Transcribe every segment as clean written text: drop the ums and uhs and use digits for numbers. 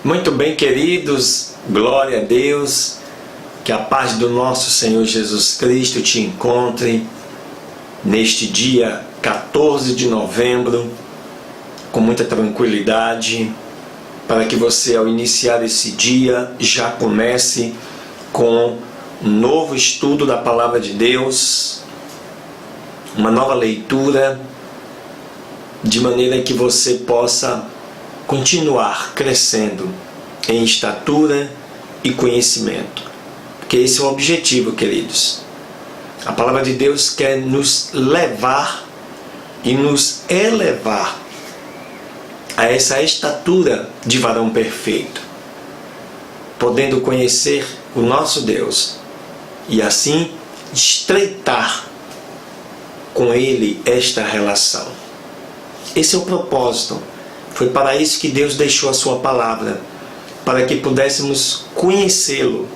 Muito bem, queridos, glória a Deus, que a paz do nosso Senhor Jesus Cristo te encontre neste dia 14 de novembro, com muita tranquilidade, para que você, ao iniciar esse dia, já comece com um novo estudo da Palavra de Deus, uma nova leitura, de maneira que você possa continuar crescendo em estatura e conhecimento. Porque esse é o objetivo, queridos. A Palavra de Deus quer nos levar e nos elevar a essa estatura de varão perfeito, podendo conhecer o nosso Deus e assim estreitar com Ele esta relação. Esse é o propósito. Foi para isso que Deus deixou a sua palavra, para que pudéssemos conhecê-lo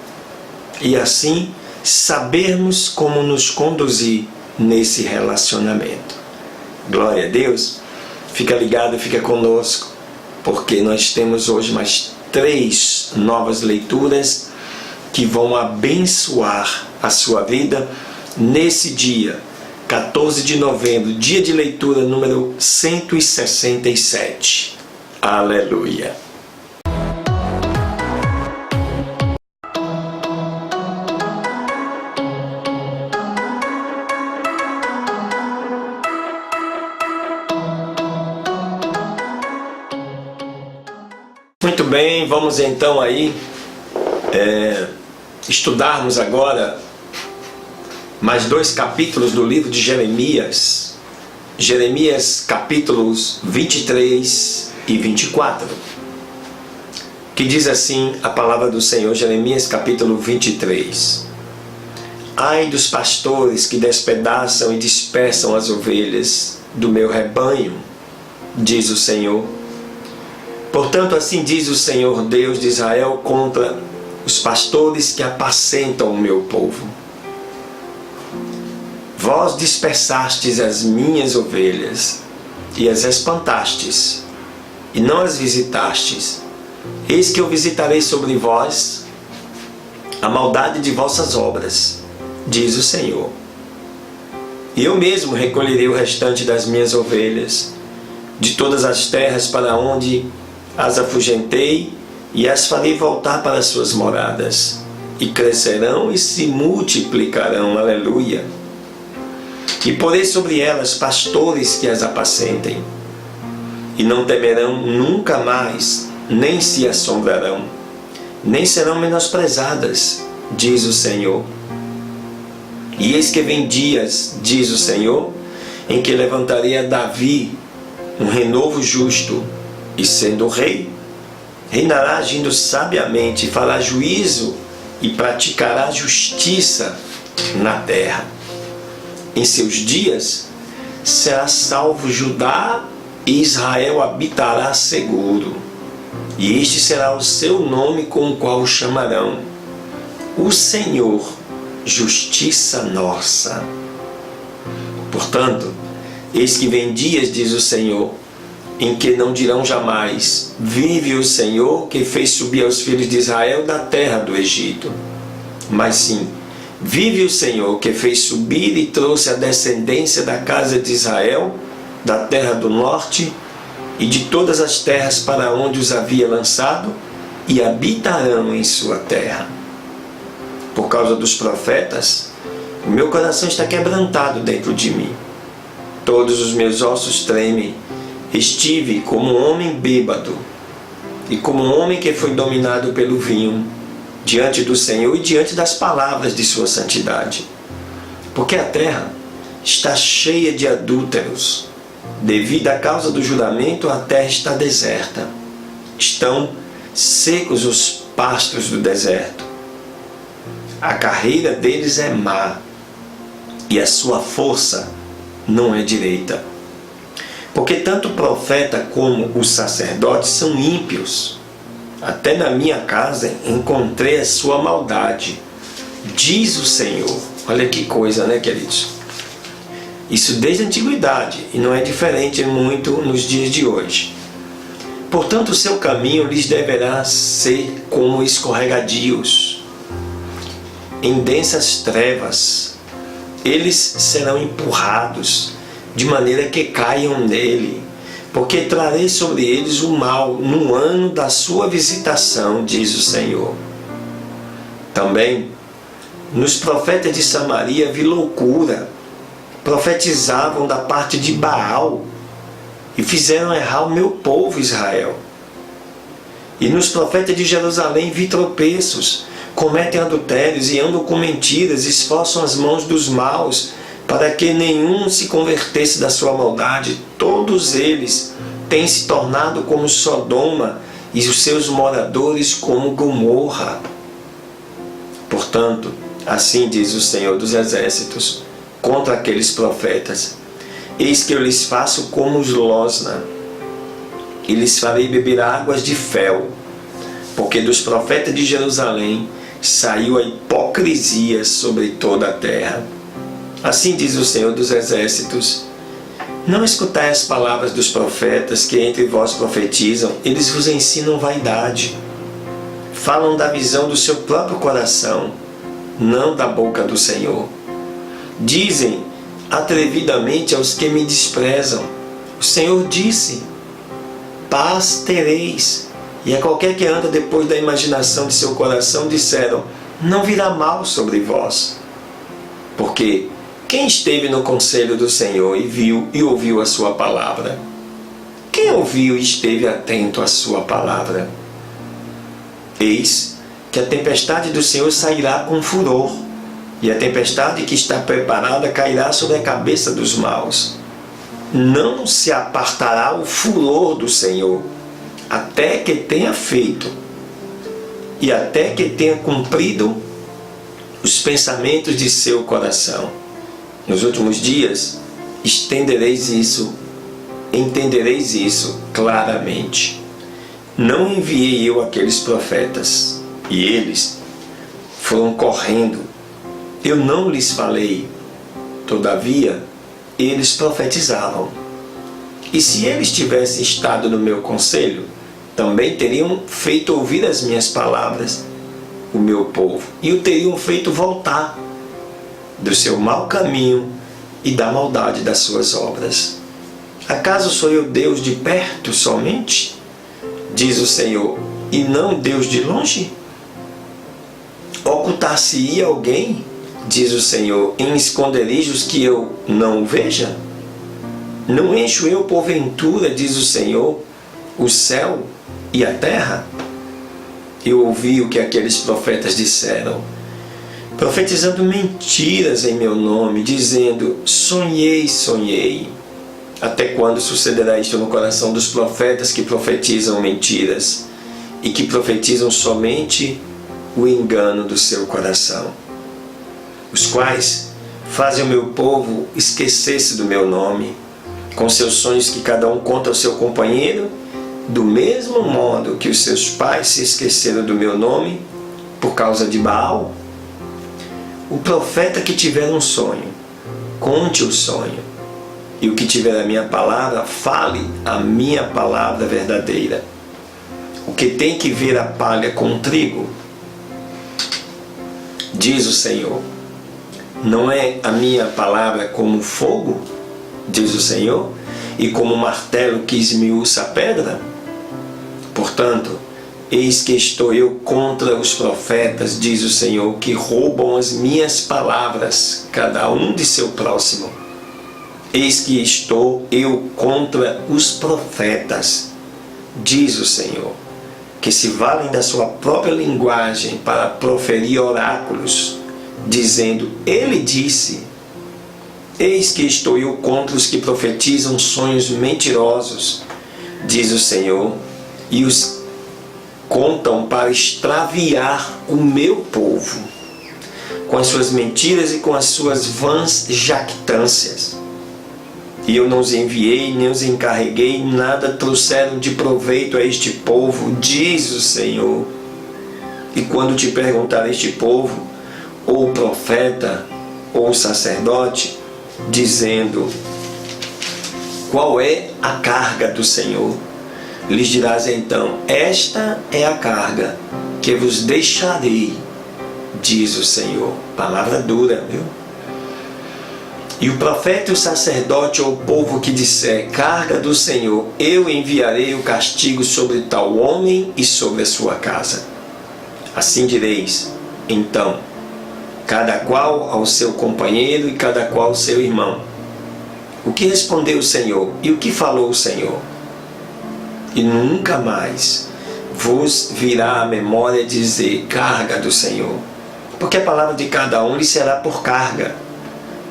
e assim sabermos como nos conduzir nesse relacionamento. Glória a Deus. Fica ligado, fica conosco, porque nós temos hoje mais 3 novas leituras que vão abençoar a sua vida nesse dia, 14 de novembro, dia de leitura número 167. Aleluia! Muito bem, vamos então aí estudarmos agora mais 2 capítulos do livro de Jeremias. Jeremias capítulos 23 e 24. Que diz assim a palavra do Senhor, Jeremias capítulo 23. Ai dos pastores que despedaçam e dispersam as ovelhas do meu rebanho, diz o Senhor. Portanto, assim diz o Senhor Deus de Israel contra os pastores que apacentam o meu povo. Vós dispersastes as minhas ovelhas e as espantastes, e não as visitastes. Eis que eu visitarei sobre vós a maldade de vossas obras, diz o Senhor. E eu mesmo recolherei o restante das minhas ovelhas de todas as terras para onde as afugentei, e as farei voltar para as suas moradas, e crescerão e se multiplicarão. Aleluia! E porei sobre elas pastores que as apacentem, e não temerão nunca mais, nem se assombrarão, nem serão menosprezadas, diz o Senhor. E eis que vem dias, diz o Senhor, em que levantarei a Davi um renovo justo, e sendo rei, reinará agindo sabiamente, fará juízo e praticará justiça na terra. Em seus dias será salvo Judá e Israel habitará seguro. E este será o seu nome com o qual o chamarão: o Senhor, justiça nossa. Portanto, eis que vem dias, diz o Senhor, em que não dirão jamais: vive o Senhor que fez subir aos filhos de Israel da terra do Egito. Mas sim, vive o Senhor que fez subir e trouxe a descendência da casa de Israel da terra do norte e de todas as terras para onde os havia lançado, e habitarão em sua terra. Por causa dos profetas, o meu coração está quebrantado dentro de mim. Todos os meus ossos tremem. Estive como um homem bêbado e como um homem que foi dominado pelo vinho, diante do Senhor e diante das palavras de sua santidade. Porque a terra está cheia de adúlteros. Devido à causa do juramento, a terra está deserta. Estão secos os pastos do deserto. A carreira deles é má, e a sua força não é direita. Porque tanto o profeta como os sacerdotes são ímpios. Até na minha casa encontrei a sua maldade, diz o Senhor. Olha que coisa, né, queridos? Isso desde a antiguidade, e não é diferente muito nos dias de hoje. Portanto, o seu caminho lhes deverá ser como escorregadios, em densas trevas. Eles serão empurrados, de maneira que caiam nele, porque trarei sobre eles o mal no ano da sua visitação, diz o Senhor. Também, nos profetas de Samaria vi loucura, profetizavam da parte de Baal, e fizeram errar o meu povo Israel. E nos profetas de Jerusalém vi tropeços, cometem adultérios e andam com mentiras, esforçam as mãos dos maus, para que nenhum se convertesse da sua maldade. Todos eles têm se tornado como Sodoma, e os seus moradores como Gomorra. Portanto, assim diz o Senhor dos Exércitos, contra aqueles profetas: eis que eu lhes faço como os losna, e lhes farei beber águas de fel, porque dos profetas de Jerusalém saiu a hipocrisia sobre toda a terra. Assim diz o Senhor dos Exércitos: não escutai as palavras dos profetas que entre vós profetizam, eles vos ensinam vaidade. Falam da visão do seu próprio coração, não da boca do Senhor. Dizem atrevidamente aos que me desprezam: o Senhor disse, paz tereis. E a qualquer que anda depois da imaginação de seu coração disseram: não virá mal sobre vós. Porque quem esteve no conselho do Senhor e viu e ouviu a sua palavra? Quem ouviu e esteve atento à sua palavra? Eis que a tempestade do Senhor sairá com furor, e a tempestade que está preparada cairá sobre a cabeça dos maus. Não se apartará o furor do Senhor, até que tenha feito, e até que tenha cumprido os pensamentos de seu coração. Nos últimos dias, entendereis isso claramente. Não enviei eu aqueles profetas, e eles foram correndo. Eu não lhes falei, todavia eles profetizavam. E se eles tivessem estado no meu conselho, também teriam feito ouvir as minhas palavras, o meu povo, e o teriam feito voltar do seu mau caminho e da maldade das suas obras. Acaso sou eu Deus de perto somente, diz o Senhor, e não Deus de longe? Ocultar-se-ia alguém, diz o Senhor, em esconderijos que eu não o veja? Não encho eu, porventura, diz o Senhor, o céu e a terra? Eu ouvi o que aqueles profetas disseram, profetizando mentiras em meu nome, dizendo: sonhei, sonhei. Até quando sucederá isto no coração dos profetas que profetizam mentiras e que profetizam somente o engano do seu coração, os quais fazem o meu povo esquecer-se do meu nome, com seus sonhos que cada um conta ao seu companheiro, do mesmo modo que os seus pais se esqueceram do meu nome por causa de Baal? O profeta que tiver um sonho, conte o sonho, e o que tiver a minha palavra, fale a minha palavra verdadeira. O que tem que ver a palha com o trigo, diz o Senhor, não é a minha palavra como fogo, diz o Senhor, e como martelo que esmiuça a pedra? Portanto, eis que estou eu contra os profetas, diz o Senhor, que roubam as minhas palavras, cada um de seu próximo. Eis que estou eu contra os profetas, diz o Senhor, que se valem da sua própria linguagem para proferir oráculos, dizendo: ele disse. Eis que estou eu contra os que profetizam sonhos mentirosos, diz o Senhor, e os contam para extraviar o meu povo, com as suas mentiras e com as suas vãs jactâncias. E eu não os enviei, nem os encarreguei, nada trouxeram de proveito a este povo, diz o Senhor. E quando te perguntar este povo, ou o profeta, ou o sacerdote, dizendo: qual é a carga do Senhor? lhes dirás então: esta é a carga que vos deixarei, diz o Senhor. Palavra dura, viu? E o profeta e o sacerdote ou o povo que disser: carga do Senhor, eu enviarei o castigo sobre tal homem e sobre a sua casa. Assim direis, então, cada qual ao seu companheiro e cada qual ao seu irmão: o que respondeu o Senhor e o que falou o Senhor? E nunca mais vos virá à memória dizer: carga do Senhor, porque a palavra de cada um lhe será por carga,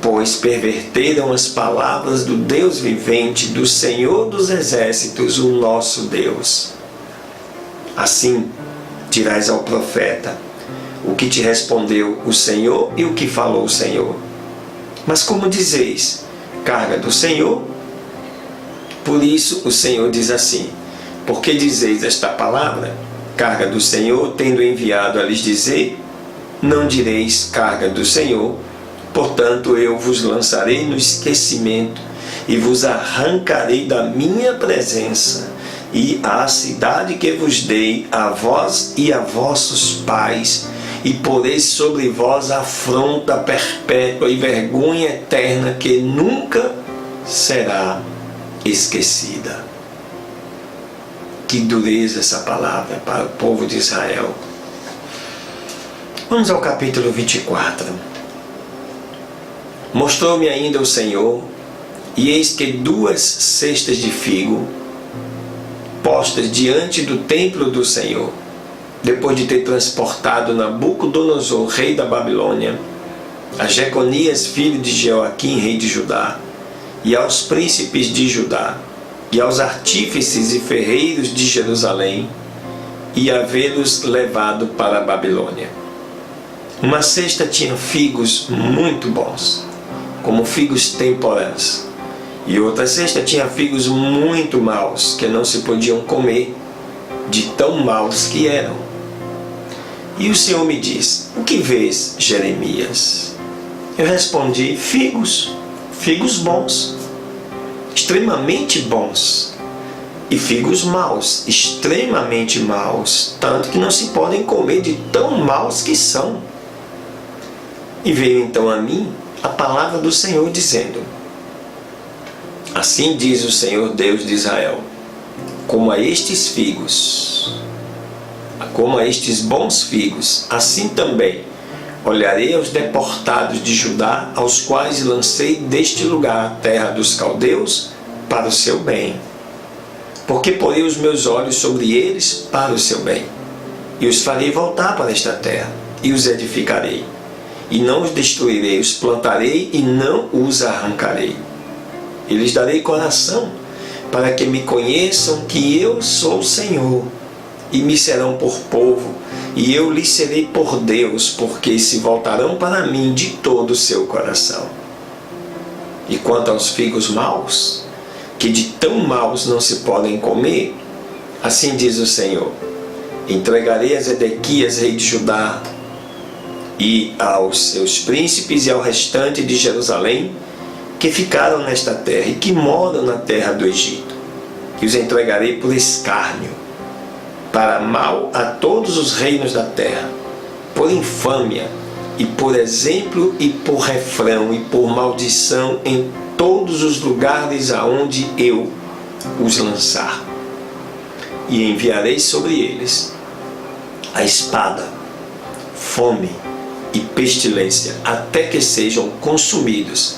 pois perverteram as palavras do Deus vivente, do Senhor dos exércitos, o nosso Deus. Assim dirás ao profeta: o que te respondeu o Senhor e o que falou o Senhor. Mas como dizeis: carga do Senhor, por isso o Senhor diz assim: porque dizeis esta palavra, carga do Senhor, tendo enviado a lhes dizer: não direis carga do Senhor, portanto eu vos lançarei no esquecimento e vos arrancarei da minha presença, e a cidade que vos dei a vós e a vossos pais, e porei sobre vós afronta perpétua e vergonha eterna que nunca será esquecida. Que dureza essa palavra para o povo de Israel. Vamos ao capítulo 24. Mostrou-me ainda o Senhor, e eis que 2 cestas de figo postas diante do templo do Senhor, depois de ter transportado Nabucodonosor, rei da Babilônia, a Jeconias, filho de Jeoaquim, rei de Judá, e aos príncipes de Judá, e aos artífices e ferreiros de Jerusalém, e havê-los levado para a Babilônia. Uma cesta tinha figos muito bons, como figos temporãs, e outra cesta tinha figos muito maus, que não se podiam comer, de tão maus que eram. E o Senhor me diz: o que vês, Jeremias? Eu respondi: figos bons, extremamente bons, e figos maus, extremamente maus, tanto que não se podem comer de tão maus que são. E veio então a mim a palavra do Senhor dizendo: assim diz o Senhor Deus de Israel, como a estes figos, como a estes bons figos, assim também olharei aos deportados de Judá, aos quais lancei deste lugar, a terra dos caldeus, para o seu bem. Porque porei os meus olhos sobre eles para o seu bem, e os farei voltar para esta terra, e os edificarei, e não os destruirei, os plantarei e não os arrancarei. E lhes darei coração, para que me conheçam que eu sou o Senhor, e me serão por povo, e eu lhes serei por Deus, porque se voltarão para mim de todo o seu coração. E quanto aos figos maus, que de tão maus não se podem comer, assim diz o Senhor: entregarei a Zedequias, rei de Judá, e aos seus príncipes e ao restante de Jerusalém, que ficaram nesta terra e que moram na terra do Egito, e os entregarei por escárnio, para mal a todos os reinos da terra, por infâmia, e por exemplo, e por refrão, e por maldição em todos os lugares aonde eu os lançar. E enviarei sobre eles a espada, fome e pestilência, até que sejam consumidos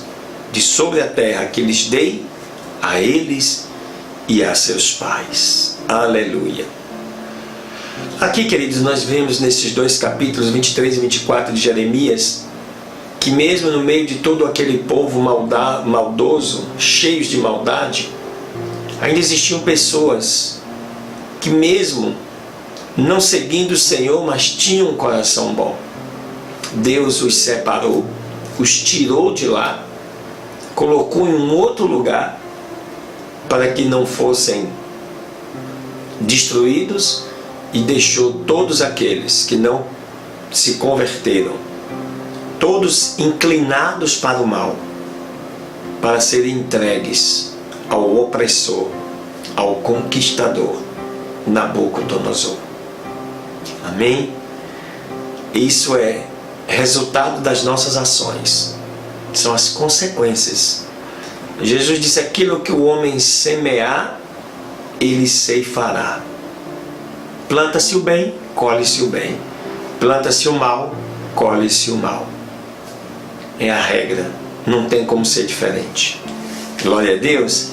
de sobre a terra que lhes dei a eles e a seus pais. Aleluia. Aqui, queridos, nós vemos nesses 2 capítulos, 23 e 24 de Jeremias, que mesmo no meio de todo aquele povo maldoso, cheios de maldade, ainda existiam pessoas que, mesmo não seguindo o Senhor, mas tinham um coração bom. Deus os separou, os tirou de lá, colocou em um outro lugar, para que não fossem destruídos, e deixou todos aqueles que não se converteram, todos inclinados para o mal, para serem entregues ao opressor, ao conquistador, Nabucodonosor. Amém? Isso é resultado das nossas ações. São as consequências. Jesus disse: aquilo que o homem semear, ele ceifará. Planta-se o bem, colhe-se o bem. Planta-se o mal, colhe-se o mal. É a regra. Não tem como ser diferente. Glória a Deus.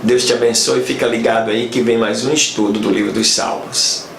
Deus te abençoe e fica ligado aí que vem mais um estudo do livro dos Salmos.